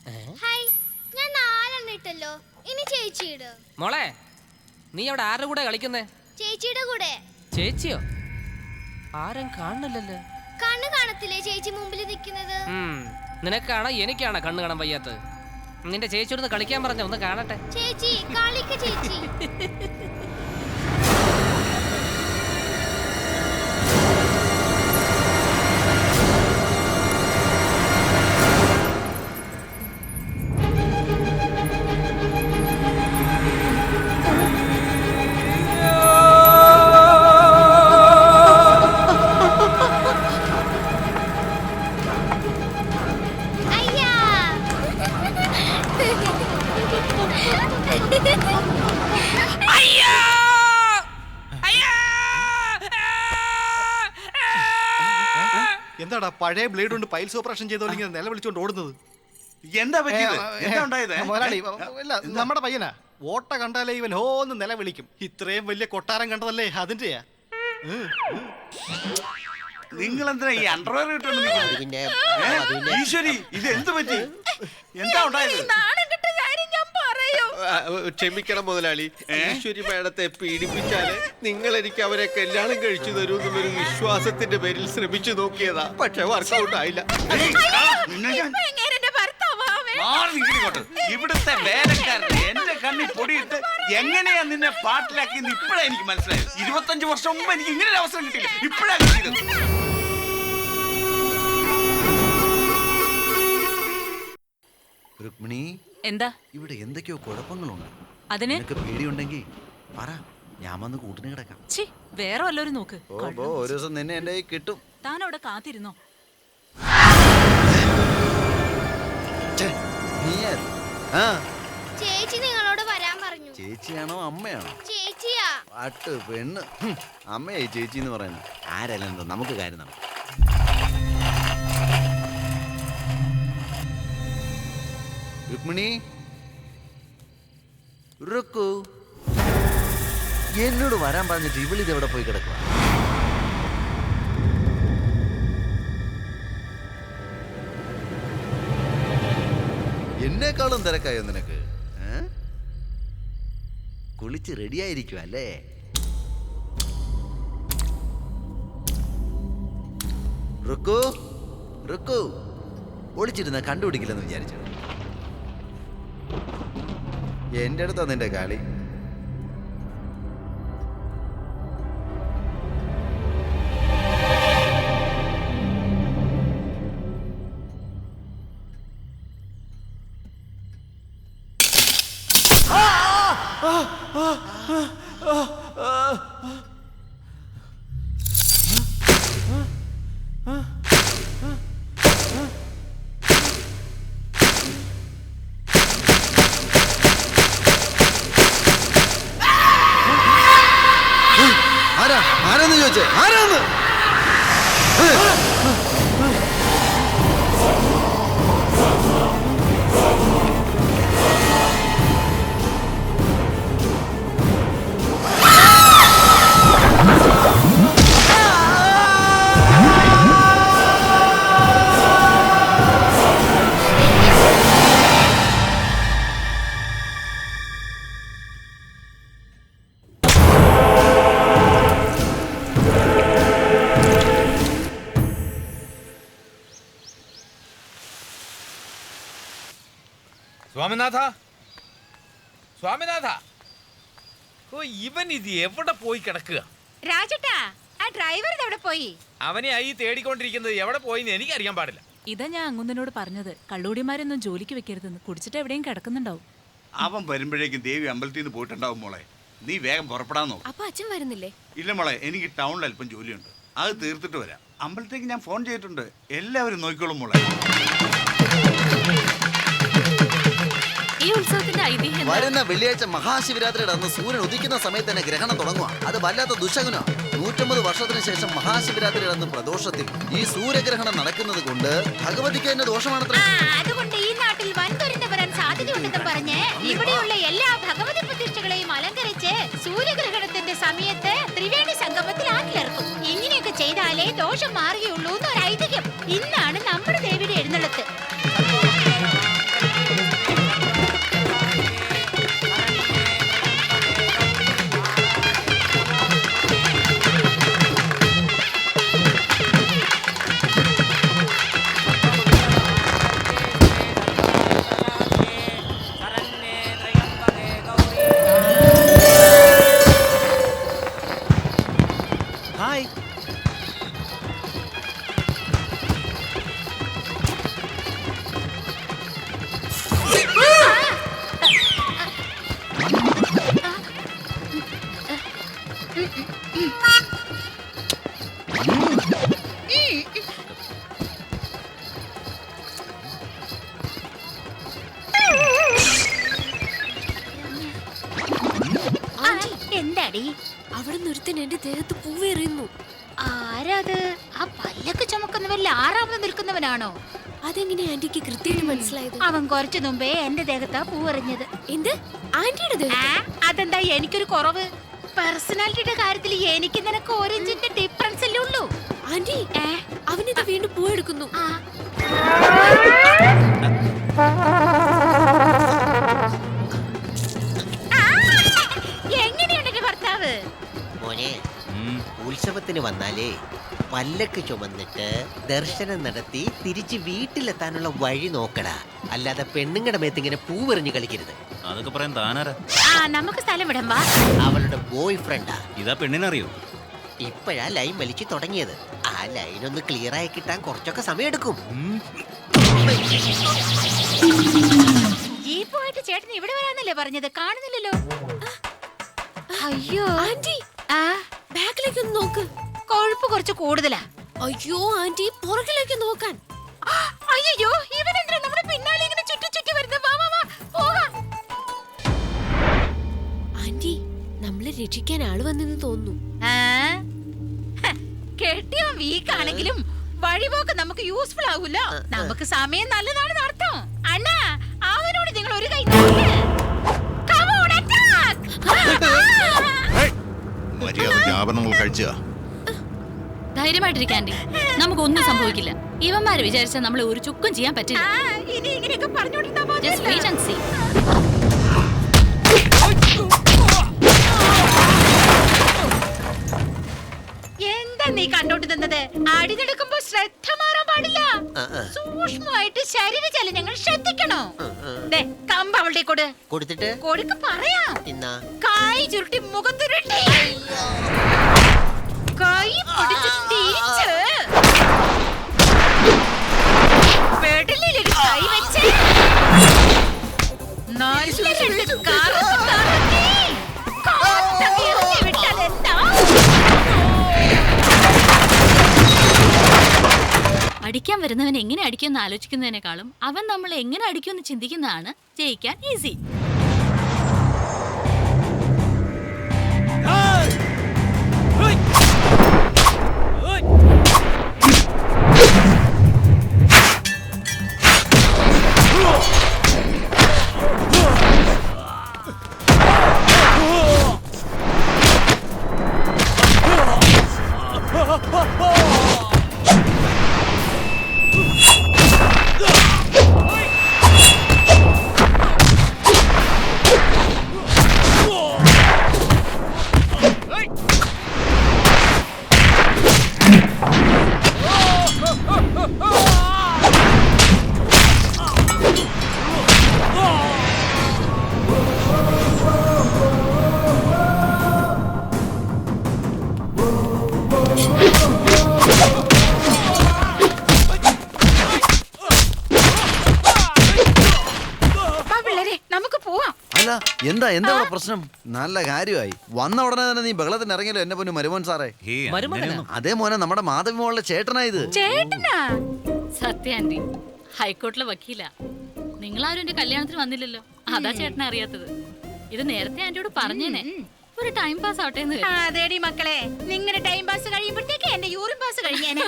Hi, ഞാൻ 4 ഇട്ടല്ലോ. ഇനി ചേച്ചിയുടെ. മോളെ, നീ അവിടെ ആരുടെ കൂടെ കളിക്കുന്നേ? ചേച്ചിയുടെ കൂടെ. ചേച്ചിയോ? ആരും കാണുന്നില്ലല്ലോ. കണ്ണ് കാണത്തില്ലേ ചേച്ചി മുമ്പിൽ നിൽക്കുന്നത്? നിനക്കാണോ എനിക്കാണോ കണ്ണ് കാണാൻ വയ്യാത്തത്? നിന്റെ ചേച്ചിയോട് കളിക്കാൻ പറഞ്ഞ ഒന്ന് കാണട്ടെ. ചേച്ചി കളിക്ക് ചേച്ചി. എന്താടാ പഴയ ബ്ലേഡ് കൊണ്ട് പൈൽസ് ഓപ്പറേഷൻ ചെയ്തോളിങ്ങനെ നില വിളിച്ചോണ്ട് ഓടുന്നത്? എന്താ പറ്റിയത്? എന്താ ഉണ്ടായത്? മുതലാളി, നമ്മുടെ പയ്യനാ. ഓട്ട കണ്ടാലേ ഇവൻ ഹോന്ന് നില വിളിക്കും. ഇത്രയും വലിയ കൊട്ടാരം കണ്ടതല്ലേ അതിന്റെയാ. നിങ്ങൾ എന്തിനാ ഈ അണ്ടർവെയർ ഇട്ടോണ്ട് ഈശ്വരി, ഇത് എന്ത് പറ്റി? എന്താ ഉണ്ടായത്? ക്ഷമിക്കണം മുതലാളി, ഈശ്വരി മേഡത്തെ പീഡിപ്പിച്ചാല് നിങ്ങൾ എനിക്ക് അവരെ കല്യാണം കഴിച്ചു തരൂ എന്നുള്ളൊരു വിശ്വാസത്തിന്റെ പേരിൽ ശ്രമിച്ചു നോക്കിയതാ. പക്ഷെ വർക്കൗട്ട് ആയില്ല. ഇവിടുത്തെ വേലക്കാരൻ എന്റെ കണ്ണി പൊടിയിട്ട് എങ്ങനെയാ നിന്നെ പാട്ടിലാക്കി ഇപ്പഴാ എനിക്ക് മനസ്സിലായത്. 25 വർഷം മുമ്പ് എനിക്ക് ഇങ്ങനെ ഒരു അവസരം കിട്ടിയില്ല. ഇപ്പഴാ കിട്ടിയത്. രുക്മിണി, എന്താ ഇവിടെ എന്തൊക്കെയോ കുഴപ്പങ്ങളുണ്ട്. അതിന് നിനക്ക് പേടിയുണ്ടെങ്കിൽ പറ, ഞാൻ വന്ന് കൂട്ടിന് കിടക്കാം. വേറെ വല്ലവരും നോക്ക്. ഒരു ദിവസം നിന്നെ എന്റെ കയ്യിൽ കിട്ടും. താൻ അവിടെ കാത്തിരുന്നോ? ചേച്ചി നിങ്ങളോട് വരാൻ പറഞ്ഞു. ചേച്ചിയാണോ അമ്മയാണോ? ചേച്ചിയാ. പാട്ട് പെണ്ണ്. അമ്മയായി ചേച്ചി എന്ന് പറയുന്നത്. ആരല്ല എന്തോ, നമുക്ക് കാര്യം നടക്കും. രുക്മിണി, റുക്കു, എന്നോട് വരാൻ പറഞ്ഞിട്ട് ഇവളിത് എവിടെ പോയി കിടക്കുക? എന്നെക്കാളും തിരക്കായോ നിനക്ക്? കുളിച്ച് റെഡിയായിരിക്കും അല്ലേ? റുക്കു, റുക്കു, ഒളിച്ചിരുന്ന കണ്ടുപിടിക്കില്ലെന്ന് വിചാരിച്ചു. എന്റെ അടുത്താ നിന്റെ കളി. ആരാന്ന് ചോദിച്ചേ? ആരാന്ന്? സ്വാമിനാഥ, സ്വാമിനാഥ, ഓ ഇവൻ ഇത് എവിടെ പോയി കിടക്കുക? രാജേട്ടാ, ആ ഡ്രൈവർ എവിടെ പോയി? അവനെ ആയി തേടിക്കൊണ്ടിരിക്കുന്നത്. എവിടെ പോയിന്ന് എനിക്കറിയാൻ പാടില്ല. ഇതാ ഞാൻ അങ്ങുന്നതിനോട് പറഞ്ഞത്, കള്ളൂടിമാരൊന്നും ജോലിക്ക് വെക്കരുതെന്ന്. കുടിച്ചിട്ട് എവിടെയും കിടക്കുന്നുണ്ടാവും. അവൻ വരുമ്പോഴേക്കും ദേവി അമ്പലത്തിൽ നിന്ന് പോയിട്ടുണ്ടാവും. മോളെ, നീ വേഗം പുറപ്പെടാൻ നോക്കും. അപ്പൊ അച്ഛൻ വരുന്നില്ലേ? ഇല്ല മോളെ, എനിക്ക് ടൗണിൽ അല്പം ജോലിയുണ്ട്. അത് തീർത്തിട്ട് വരാം. അമ്പലത്തേക്ക് ഞാൻ ഫോൺ ചെയ്തിട്ടുണ്ട്. എല്ലാവരും നോക്കിക്കോളും മോളെ. ഈ ഉത്സവത്തിന്റെ ഐതിഹ്യം വരുന്ന വെള്ളിയാഴ്ച മഹാശിവരാത്രിയുടെ അന്ന് സൂര്യൻ ഉദിക്കുന്ന സമയത്ത് തന്നെ ഗ്രഹണം തുടങ്ങുക. അത് വല്ലാത്ത ദുശകുന. 150 വർഷത്തിന് ശേഷം മഹാശിവരാത്രിയുടെ അന്ന് പ്രദോഷത്തിൽ ഈ സൂര്യഗ്രഹണം നടക്കുന്നത് കൊണ്ട് ഭഗവതിക്ക് തന്നെ ദോഷമാണത്രേ. അതുകൊണ്ട് ഈ നാട്ടിൽ വൻ ദുരന്തം വരാൻ സാധ്യതയുണ്ടെന്ന് പറഞ്ഞ് ഇവിടെയുള്ള എല്ലാ ഭഗവതി പ്രതിഷ്ഠകളെയും അലങ്കരിച്ച് സൂര്യഗ്രഹണത്തിന്റെ സമയത്ത് ത്രിവേണി സംഗമത്തിൽ ആക്കിയിറക്കും. ഇങ്ങനെയൊക്കെ ചെയ്താലേ ദോഷം മാറുകയുള്ളൂ എന്നൊരു ഐതിഹ്യം. ഇന്നാണ് നമ്മുടെ ദേവിയുടെ എഴുന്നള്ളത്ത്. എന്താടി? അവിടെ ഒരുത്തൻ എന്റെ ദേഹത്ത് പൂവേറിയുന്നു. ആരാത്? ആ പല്ലൊക്കെ ചുമക്കുന്നവരിൽ ആറാമത് നിൽക്കുന്നവനാണോ? അതെങ്ങനെ ആന്റിക്ക് കൃത്യമായിട്ട് മനസ്സിലായത്? അവൻ കുറച്ചു മുമ്പേ എന്റെ ദേഹത്താ പൂവെറിഞ്ഞത്. എന്ത്? ആന്റിയുടെ ദേഹത്ത്? അതെന്താ എനിക്കൊരു കുറവ്? പേഴ്സണാലിറ്റിയുടെ കാര്യത്തിൽ എനിക്ക് നിനക്ക് 1 ഇഞ്ചിന്റെ ഡിഫറൻസ് അല്ലേ ഉള്ളൂ. ആന്റി, അവനിത് വീണ്ടും പൂവെടുക്കുന്നു. എങ്ങനെയുണ്ട് എന്റെ ഭർത്താവ്? മോനെ, ഉത്സവത്തിന് വന്നാലേ പല്ലക്ക് ചുമന്നിട്ട് ദർശനം നടത്തി തിരിച്ച് വീട്ടിലെത്താനുള്ള വഴി നോക്കടാ. അല്ലാതെ പെണ്ണുങ്ങളുടെ മേത്ത് ഇങ്ങനെ പൂവെറിഞ്ഞ് കളിക്കരുത്. അതൊക്കെ പറയാൻ താനാരാ? നമുക്ക് സ്ഥലം വിടാം വാ. അവളുടെ ബോയ് ഫ്രണ്ടാ. ഇതാ പെണ്ണിനറിയോ? ഇപ്പോഴാ ലൈൻ വലിച്ചു തുടങ്ങിയത്. ആ ലൈൻ ഒന്ന് ക്ലിയർ ആയി കിട്ടാൻ കുറച്ചൊക്കെ സമയം എടുക്കും. ജീപ്പുമായിട്ട് ചേട്ടൻ ഇവിടെ വരാന്നല്ലേ പറഞ്ഞത്? കാണുന്നില്ലല്ലോ. അയ്യോ ആന്റി, ബാക്കിലേക്ക് ഒന്ന് നോക്ക്. കൊഴുപ്പ് കുറച്ച് കൂടുതലാ. അയ്യോ ആന്റി, പുറകിലേക്ക് നോക്കാൻ. അയ്യോ ഇവനെന്തിനാ നമ്മുടെ പിന്നാലെ ഇങ്ങനെ ചുറ്റി ചുറ്റി വരുന്നത്? വാ വാ വാ പോകാം. ആന്റി, നമ്മളെ രക്ഷിക്കാൻ ആള് വന്നെന്ന് തോന്നുന്നു. കെട്ടിയോ വീക്കാണെങ്കിലും വഴിപോക്ക് നമുക്ക് യൂസ്ഫുൾ ആവൂല. നമുക്ക് സമയം നല്ലതാണെന്ന് അർത്ഥം. അണ്ണാ, അവനോട് നിങ്ങൾ ഒരു കൈ ആഭരണങ്ങൾ കഴിച്ച ധൈര്യമായിട്ടിരിക്കാൻഡി, നമുക്കൊന്നും സംഭവിക്കില്ല. ഇവന്മാര് വിചാരിച്ചാൽ നമ്മളെ ഒരു ചുക്കും ചെയ്യാൻ പറ്റില്ല. ഇനി ഇങ്ങനെയൊക്കെ പറഞ്ഞോണ്ടിരുന്നാ Just wait and see. എന്താ നീ കണ്ടോണ്ട് നിന്നത്? അടിതെടുക്കുമ്പോ ശ്രദ്ധ മാറാൻ പാടില്ല. സൂക്ഷ്മമായിട്ട് ശരീര ചലനങ്ങൾ ശ്രദ്ധിക്കണോ? കമ്പ് അവളുടെ കൊടുത്തിട്ട് കൊടുക്ക് പറയാം. ഇന്നാ കായ് ചുരുട്ടി മുഖത്തുരുട്ടി കൈ പിടിച്ച് തിരിച്ച് പെടലിലൊരു കൈ വെച്ച് നല്ല രണ്ട് കറുത്ത് കറക്കി കാറ്റങ്ങ് എറിഞ്ഞ് വിട്ടാൽ എന്താ? അടിക്കാൻ വരുന്നവൻ എങ്ങനെ അടിക്കുമെന്ന് ആലോചിക്കുന്നതിനേക്കാളും അവൻ നമ്മളെ എങ്ങനെ അടിക്കുമെന്ന് ചിന്തിക്കുന്നതാണ് ജയിക്കാൻ ഈസി. എന്താ എന്താ പ്രശ്നം? നല്ല കാര്യമായി. വന്ന ഉടനെ തന്നെ നീ ബഹളത്തിന് ഇറങ്ങിയല്ലോ എന്നെ പൊന്നു മരുമോൻ സാറേ. അതേ മോനെ, നമ്മുടെ മാധവി മോളുടെ ചേട്ടനായത്. സത്യാന്റി, ഹൈക്കോർട്ടിലെ വക്കീല. നിങ്ങളാരും എന്റെ കല്യാണത്തിന് വന്നില്ലല്ലോ, അതാ ചേട്ടനെ അറിയാത്തത്. ഇത് നേരത്തെ ആന്റിയോട് പറഞ്ഞേനെ, ഒരു ടൈം പാസ് ആവട്ടെ എന്ന്. അതേടി മക്കളെ, നിങ്ങളുടെ ടൈം പാസ് കഴിയുമ്പോഴത്തേക്ക് എന്റെ യൂറിൻ പാസ് കഴിഞ്ഞേനെ.